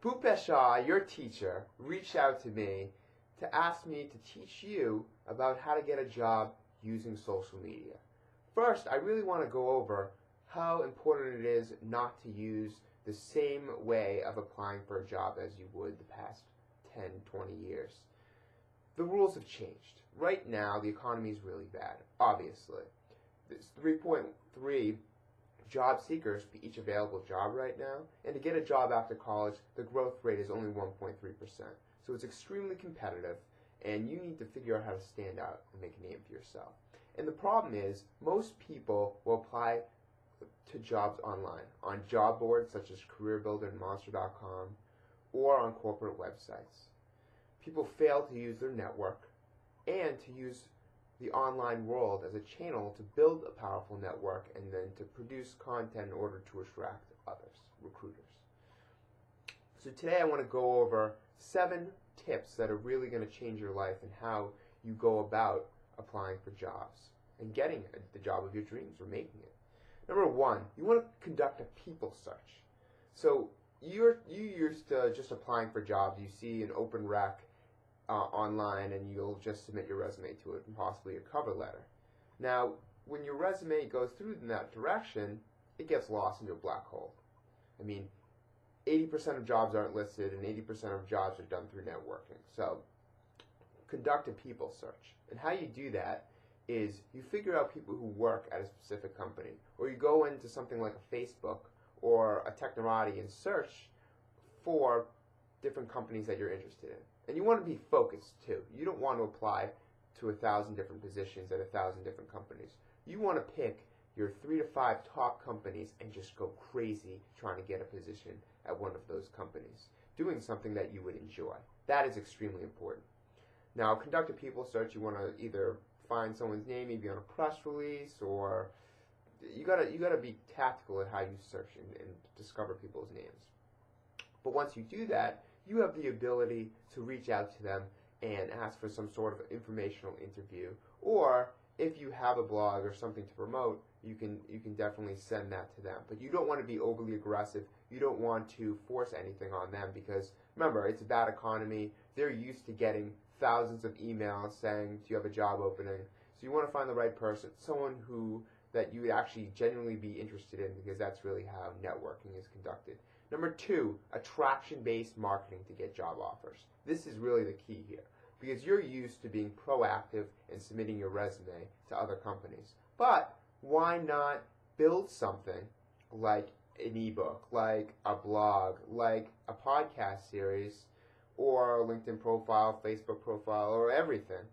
Bhupesh, your teacher, reached out to me to ask me to teach you about how to get a job using social media. First, I really want to go over how important it is not to use the same way of applying for a job as you would the past 10, 20 years. The rules have changed. Right now, the economy is really bad, obviously. There's 3.3 job seekers for each available job right now, and to get a job after college, the growth rate is only 1.3%. So it's extremely competitive, and you need to figure out how to stand out and make a name for yourself. And the problem is, most people will apply to jobs online, on job boards such as CareerBuilder and Monster.com, or on corporate websites. People fail to use their network and to use the online world as a channel to build a powerful network and then to produce content in order to attract others, recruiters. So today I want to go over 7 tips that are really going to change your life and how you go about applying for jobs and getting the job of your dreams or making it. Number 1, you want to conduct a people search. So you used to just applying for jobs. You see an open rec online and you'll just submit your resume to it and possibly a cover letter. Now, when your resume goes through in that direction, it gets lost into a black hole. I mean, 80% of jobs aren't listed and 80% of jobs are done through networking. So conduct a people search. And how you do that is you figure out people who work at a specific company, or you go into something like a Facebook or a Technorati and search for different companies that you're interested in. And you want to be focused too. You don't want to apply to 1,000 different positions at 1,000 different companies. You want to pick your 3 to 5 top companies and just go crazy trying to get a position at one of those companies, doing something that you would enjoy. That is extremely important. Now, conduct a people search. You want to either find someone's name, maybe on a press release, or you gotta be tactical at how you search and discover people's names. But once you do that, you have the ability to reach out to them and ask for some sort of informational interview. Or if you have a blog or something to promote, you can definitely send that to them. But you don't want to be overly aggressive. You don't want to force anything on them because, remember, it's a bad economy. They're used to getting thousands of emails saying, do you have a job opening? So you want to find the right person, someone that you would actually genuinely be interested in, because that's really how networking is conducted. Number 2, attraction-based marketing to get job offers. This is really the key here, because you're used to being proactive and submitting your resume to other companies. But why not build something like an ebook, like a blog, like a podcast series, or a LinkedIn profile, Facebook profile, or everything,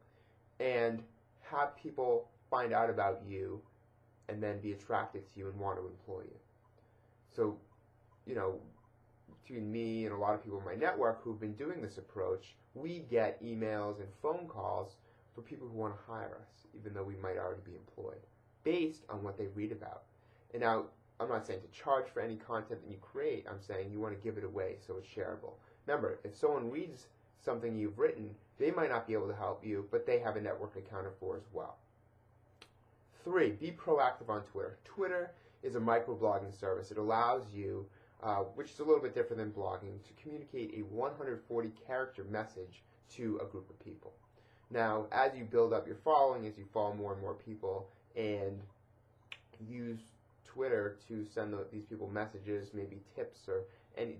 and have people find out about you and then be attracted to you and want to employ you. So, between me and a lot of people in my network who've been doing this approach, we get emails and phone calls for people who want to hire us, even though we might already be employed, based on what they read about. And now, I'm not saying to charge for any content that you create. I'm saying you want to give it away so it's shareable. Remember, if someone reads something you've written, they might not be able to help you, but they have a network accounted for as well. 3, be proactive on Twitter. Twitter is a microblogging service. It allows you, which is a little bit different than blogging, to communicate a 140-character message to a group of people. Now, as you build up your following, as you follow more and more people, and use Twitter to send these people messages, maybe tips, or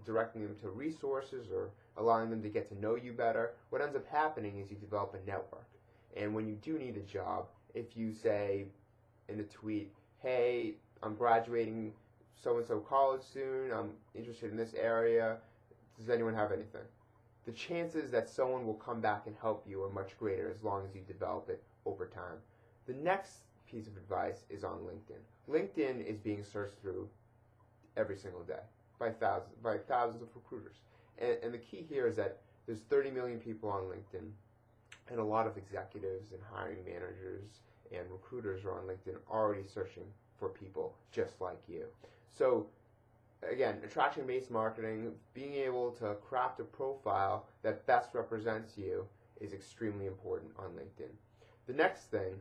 directing them to resources, or allowing them to get to know you better, what ends up happening is you develop a network. And when you do need a job, if you say in a tweet, hey, I'm graduating so-and-so college soon, I'm interested in this area, does anyone have anything? The chances that someone will come back and help you are much greater as long as you develop it over time. The next piece of advice is on LinkedIn. LinkedIn is being searched through every single day by thousands of recruiters. And the key here is that there's 30 million people on LinkedIn, and a lot of executives and hiring managers and recruiters are on LinkedIn already searching for people just like you. So again, attraction-based marketing, being able to craft a profile that best represents you is extremely important on LinkedIn. The next thing,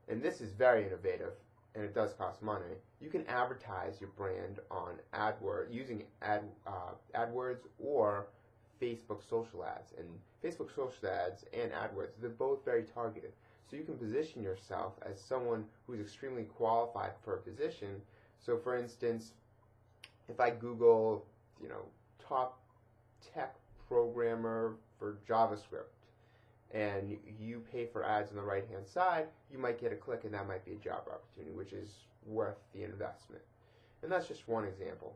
and this is very innovative, and it does cost money, you can advertise your brand on AdWords using AdWords or Facebook social ads. And Facebook social ads and AdWords, they're both very targeted. So you can position yourself as someone who's extremely qualified for a position. So for instance, if I Google, top tech programmer for JavaScript, and you pay for ads on the right-hand side, you might get a click, and that might be a job opportunity, which is worth the investment. And that's just one example.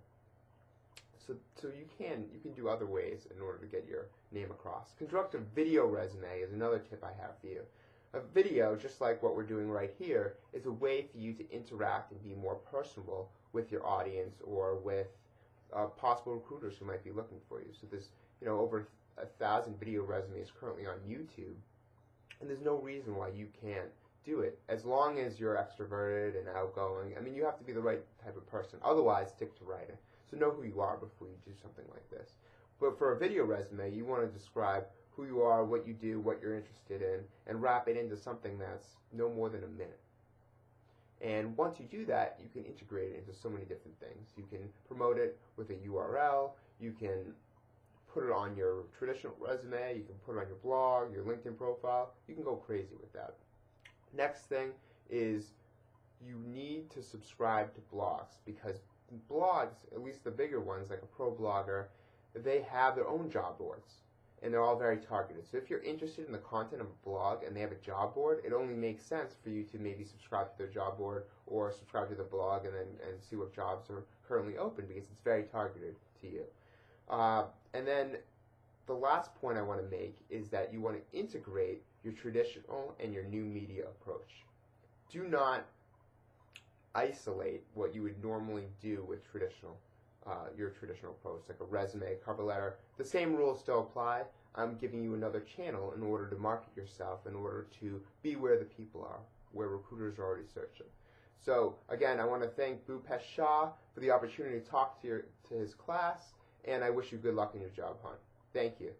So you can do other ways in order to get your name across. Construct a video resume is another tip I have for you. A video, just like what we're doing right here, is a way for you to interact and be more personable with your audience or with possible recruiters who might be looking for you. So there's over 1,000 video resumes currently on YouTube, and there's no reason why you can't do it as long as you're extroverted and outgoing. I mean, you have to be the right type of person. Otherwise, stick to writing. So know who you are before you do something like this. But for a video resume, you want to describe who you are, what you do, what you're interested in, and wrap it into something that's no more than a minute. And once you do that, you can integrate it into so many different things. You can promote it with a URL. You can put it on your traditional resume. You can put it on your blog, your LinkedIn profile. You can go crazy with that. Next thing is you need to subscribe to blogs, because blogs, at least the bigger ones like a pro blogger, they have their own job boards, and they're all very targeted. So if you're interested in the content of a blog and they have a job board, it only makes sense for you to maybe subscribe to their job board or subscribe to the blog and see what jobs are currently open, because it's very targeted to you. And then the last point I want to make is that you want to integrate your traditional and your new media approach. Do not isolate what you would normally do with your traditional approach, like a resume, cover letter. The same rules still apply. I'm giving you another channel in order to market yourself, in order to be where the people are, where recruiters are already searching. So again, I want to thank Bhupesh Shah for the opportunity to talk to his class, and I wish you good luck in your job hunt. Thank you.